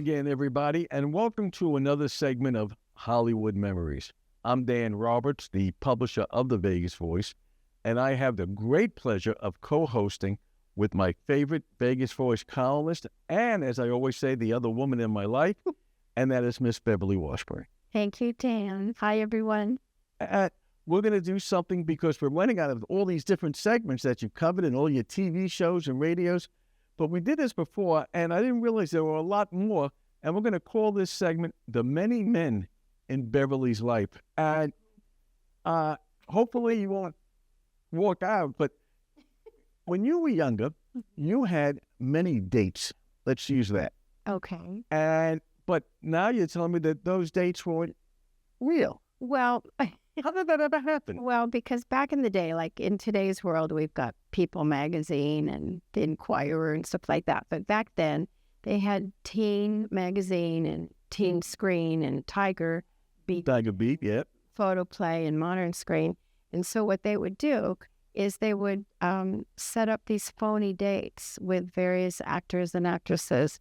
again, everybody, and welcome to another segment of Hollywood Memories. I'm Dan Roberts, the publisher of The Vegas Voice, and I have the great pleasure of co-hosting with my favorite Vegas Voice columnist, and as I always say, the other woman in my life, and that is Miss Beverly Washburn. Thank you, Dan. Hi, everyone. We're going to do something because we're running out of all these different segments that you covered in all your TV shows and radios. But we did this before, and I didn't realize there were a lot more. And we're going to call this segment The Many Men in Beverly's Life. And hopefully you won't walk out, but when you were younger, you had many dates. Let's use that. Okay. But now you're telling me that those dates weren't real. Well, How did that ever happen? well, because back in the day, like in today's world, we've got People magazine and The Inquirer and stuff like that. But back then, they had Teen magazine and Teen Screen and Tiger Beat, Tiger Beat, yeah. Photo Play and Modern Screen. And so what they would do is they would set up these phony dates with various actors and actresses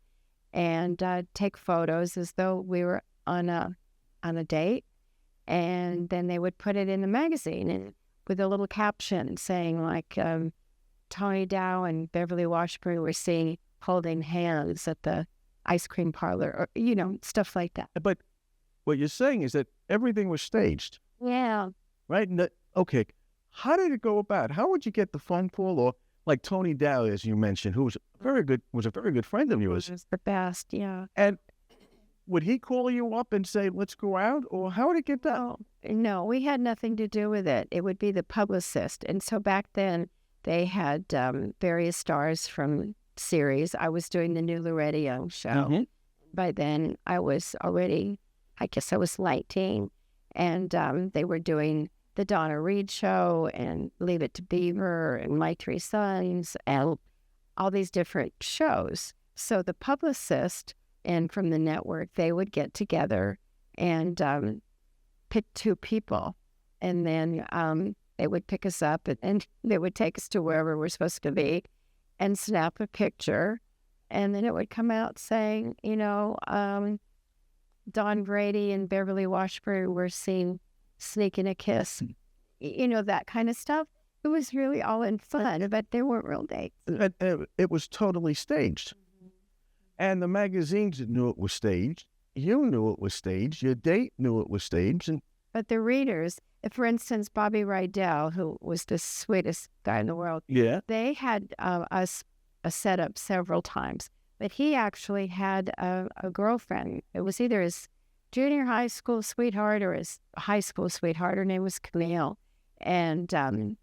and take photos as though we were on a date. And then they would put it in the magazine and with a little caption saying like, Tony Dow and Beverly Washburn were seen holding hands at the ice cream parlor, or, stuff like that. But what you're saying is that everything was staged, Yeah. right? Okay, how did it go about? How would you get the phone call? Or like Tony Dow, as you mentioned, who was a very good friend of yours. It was the best, yeah. And would he call you up and say, let's go out? Or how would it get done? No, we had nothing to do with it. It would be the publicist. And so back then, they had various stars from series. I was doing the new Loretto show. Mm-hmm. By then, I was already, I guess I was 19. And they were doing the Donna Reed show and Leave It to Beaver and My Three Sons and all these different shows. So the publicist and from the network, they would get together and pick two people. And then they would pick us up and they would take us to wherever we're supposed to be and snap a picture. And then it would come out saying, Don Brady and Beverly Washburn were seen sneaking a kiss. That kind of stuff. It was really all in fun, but they weren't real dates. It was totally staged. And the magazines knew it was staged. You knew it was staged. Your date knew it was staged. But the readers, for instance, Bobby Rydell, who was the sweetest guy in the world, Yeah. they had us set up several times. But he actually had a girlfriend. It was either his junior high school sweetheart or his high school sweetheart. Her name was Camille. And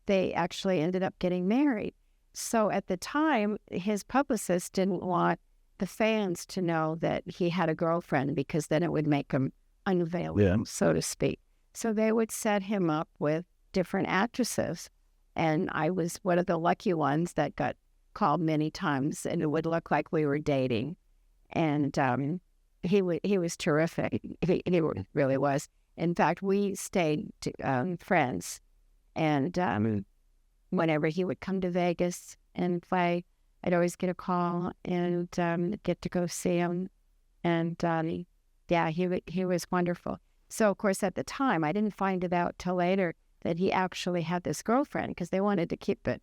they actually ended up getting married. So at the time, his publicist didn't want the fans to know that he had a girlfriend because then it would make him unavailable, so to speak. So they would set him up with different actresses. And I was one of the lucky ones that got called many times, and it would look like we were dating. And he was terrific. He really was. In fact, we stayed friends. And whenever he would come to Vegas and play, I'd always get a call and get to go see him. And he was wonderful. So, of course, at the time, I didn't find it out till later that he actually had this girlfriend because they wanted to keep it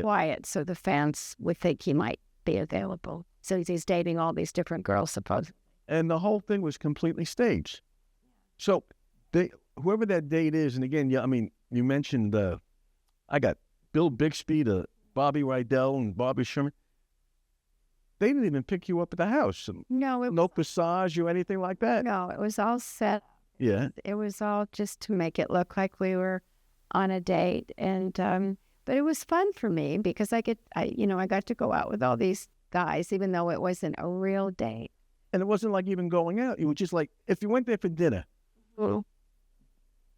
quiet so the fans would think he might be available. So he's dating all these different girls, supposedly. And the whole thing was completely staged. So whoever that date is, and again, you mentioned I got Bill Bixby to Bobby Rydell and Bobby Sherman. They didn't even pick you up at the house. No passage or anything like that. No, it was all set. Yeah. It was all just to make it look like we were on a date. And but it was fun for me because I got to go out with all these guys, even though it wasn't a real date. And it wasn't like even going out. It was just like, if you went there for dinner,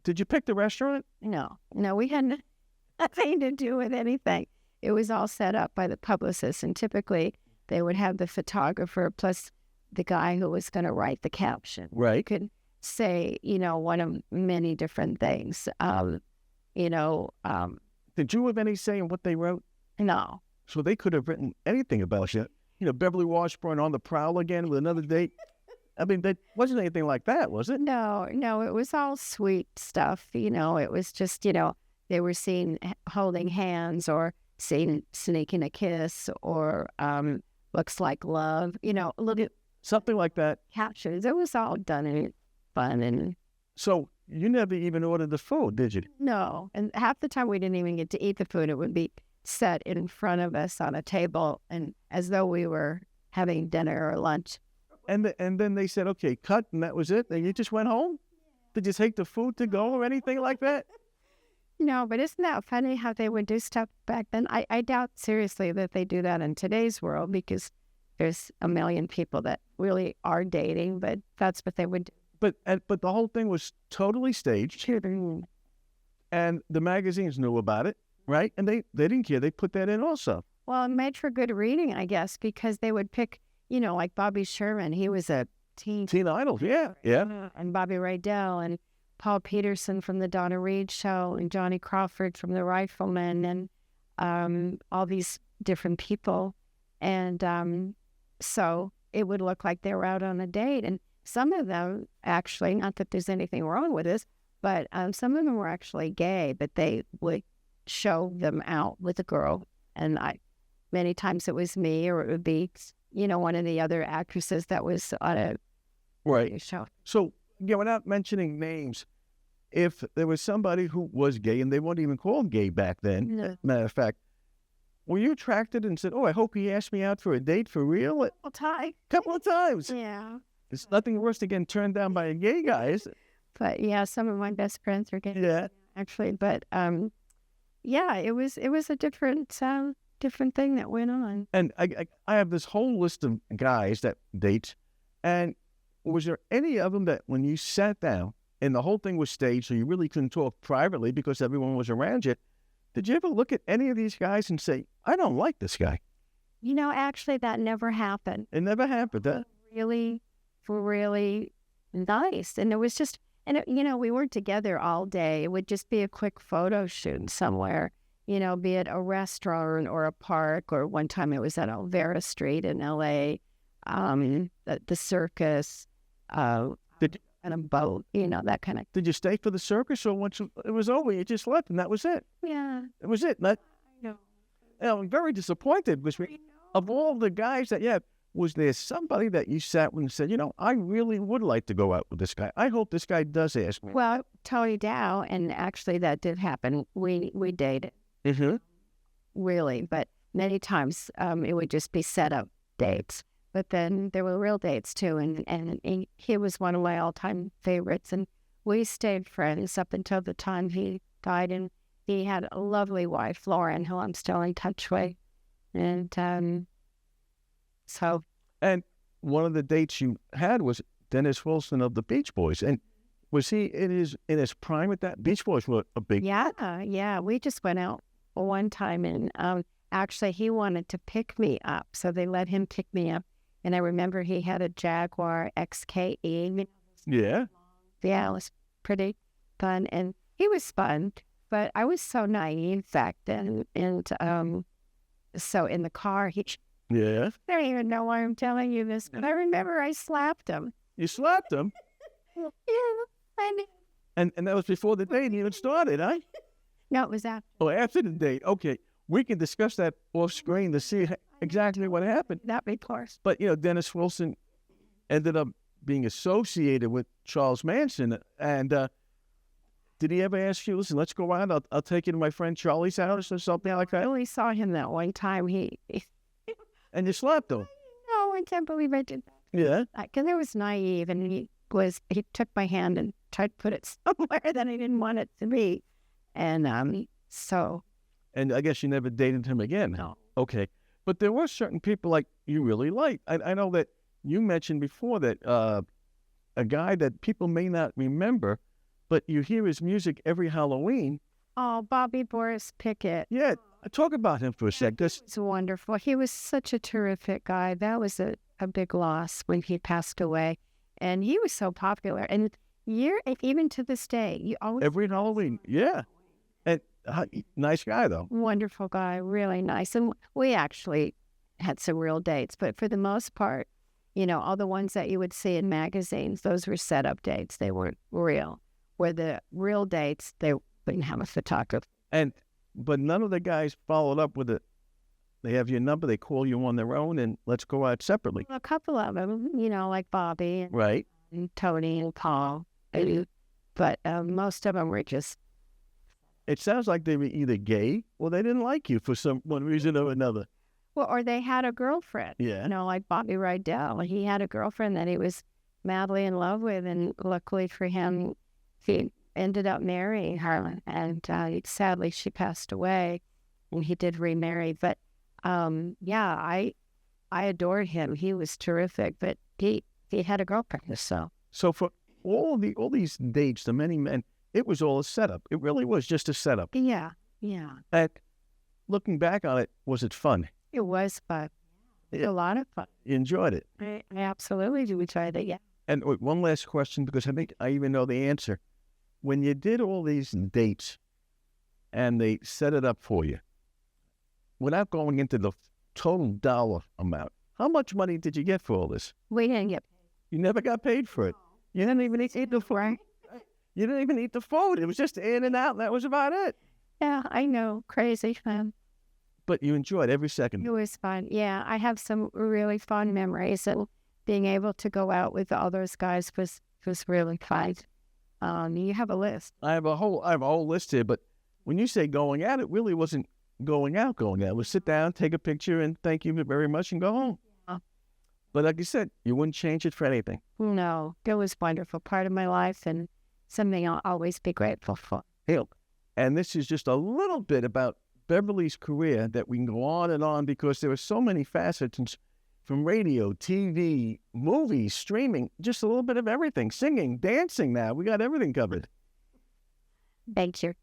did you pick the restaurant? No, we had nothing to do with anything. It was all set up by the publicist, and typically they would have the photographer plus the guy who was going to write the caption. Right. Could say, one of many different things. Did you have any say in what they wrote? No. So they could have written anything about you. Beverly Washburn on the prowl again with another date. I mean, that wasn't anything like that, was it? No, no, it was all sweet stuff. It was just, they were seen holding hands or seen sneaking a kiss or looks like love, little Something like that. captions. It was all done in fun and So you never even ordered the food, did you? no. And half the time we didn't even get to eat the food. It would be set in front of us on a table and as though we were having dinner or lunch. And then they said, okay, cut, and that was it? And you just went home? Did you take the food to go or anything like that? No, but isn't that funny how they would do stuff back then? I doubt seriously that they do that in today's world because there's a million people that really are dating, but that's what they would do. But the whole thing was totally staged, and the magazines knew about it, right? And they didn't care. They put that in also. Well, it made for good reading, I guess, because they would pick, like Bobby Sherman. He was a teen Idol, yeah. and Bobby Rydell and Paul Peterson from the Donna Reed Show and Johnny Crawford from the Riflemen and all these different people. And so it would look like they were out on a date. And some of them actually, not that there's anything wrong with this, but some of them were actually gay, but they would show them out with a girl. And many times it was me or it would be, one of the other actresses that was on a Right. show. So, without mentioning names, if there was somebody who was gay, and they weren't even called gay back then, No. matter of fact, were you attracted and said, oh, I hope he asked me out for a date for real? A Well, Ty. couple of times. Yeah. It's nothing worse than getting turned down by a gay guy, is it? But yeah, some of my best friends are gay. Yeah. Actually, but yeah, it was a different thing that went on. And I have this whole list of guys that date, and was there any of them that when you sat down and the whole thing was staged, so you really couldn't talk privately because everyone was around you, did you ever look at any of these guys and say, I don't like this guy? Actually, that never happened. It never happened. Huh? Really, really nice, and it was just, and we weren't together all day. It would just be a quick photo shoot somewhere. Be it a restaurant or a park, or one time it was at Olvera Street in L.A., the circus, and a boat, that kind of. Did you stay for the circus, or once it was over, you just left and that was it? Yeah. It was it. Not, I know. I'm very disappointed because of all the guys that you had, was there somebody that you sat with and said, I really would like to go out with this guy. I hope this guy does ask me. Well, Tony Dow, and actually that did happen. We dated. Mm-hmm. Really, but many times it would just be set up dates. But then there were real dates too, and he was one of my all-time favorites, and we stayed friends up until the time he died, and he had a lovely wife, Lauren, who I'm still in touch with, and so. And one of the dates you had was Dennis Wilson of the Beach Boys, and was he in his prime at that? Beach Boys were a big. Yeah, we just went out one time, and actually he wanted to pick me up, so they let him pick me up. And I remember he had a Jaguar XKE. Yeah. Yeah, it was pretty fun. And he was fun, but I was so naive back then. And so in the car, Yeah. I don't even know why I'm telling you this, but I remember I slapped him. You slapped him? Yeah, I did. And that was before the date even started, huh? No, it was after. Oh, after the date. Okay. We can discuss that off screen to see exactly what happened. That course. But, Dennis Wilson ended up being associated with Charles Manson. And did he ever ask you, listen, let's go out. I'll take you to my friend Charlie's house or something like I that? only saw him that one time. And you slapped him? No, I can't believe I did that. Yeah. Because I was naive, and he took my hand and tried to put it somewhere that I didn't want it to be. And so. And I guess you never dated him again. No. Okay. But there were certain people like you really liked. I know that you mentioned before that a guy that people may not remember, but you hear his music every Halloween. Oh, Bobby Boris Pickett. Yeah. Talk about him for a sec. It's wonderful. He was such a terrific guy. That was a big loss when he passed away. And he was so popular. And even to this day, you always. Every Halloween. Yeah. And nice guy, though. Wonderful guy. Really nice. And we actually had some real dates. But for the most part, all the ones that you would see in magazines, those were setup dates. They weren't real. Where the real dates, they wouldn't have a photographer. But none of the guys followed up with it. They have your number, they call you on their own, and let's go out separately. A couple of them, like Bobby Right. and Tony and Paul. But most of them were just... It sounds like they were either gay or they didn't like you for one reason or another. Well, or they had a girlfriend. Yeah. Like Bobby Rydell. He had a girlfriend that he was madly in love with, and luckily for him, he ended up marrying her. And sadly, she passed away, and he did remarry. But I adored him. He was terrific, but he had a girlfriend. So for all these dates, the many men, it was all a setup. It really was just a setup. Yeah. And looking back on it, was it fun? It was fun. It was a lot of fun. You enjoyed it? I absolutely enjoyed it, yeah. And wait, one last question, because I think I even know the answer. When you did all these dates and they set it up for you, without going into the total dollar amount, how much money did you get for all this? We didn't get paid. You never got paid for it. You didn't even eat the food. You didn't even eat the food. It was just in and out, and that was about it. Yeah, I know. Crazy fun. But you enjoyed every second. It was fun. Yeah, I have some really fun memories, and being able to go out with all those guys was really fun. You have a list. I have a whole list here, but when you say going out, it really wasn't going out. It was sit down, take a picture, and thank you very much, and go home. Yeah. But like you said, you wouldn't change it for anything. No, it was wonderful. Part of my life, and something I'll always be grateful for. And this is just a little bit about Beverly's career that we can go on and on, because there are so many facets from radio, TV, movies, streaming, just a little bit of everything, singing, dancing now. We got everything covered. Thank you.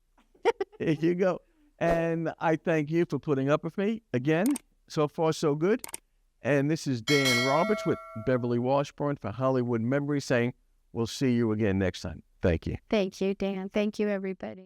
Here you go. And I thank you for putting up with me again. So far, so good. And this is Dan Roberts with Beverly Washburn for Hollywood Memories saying, we'll see you again next time. Thank you. Thank you, Dan. Thank you, everybody.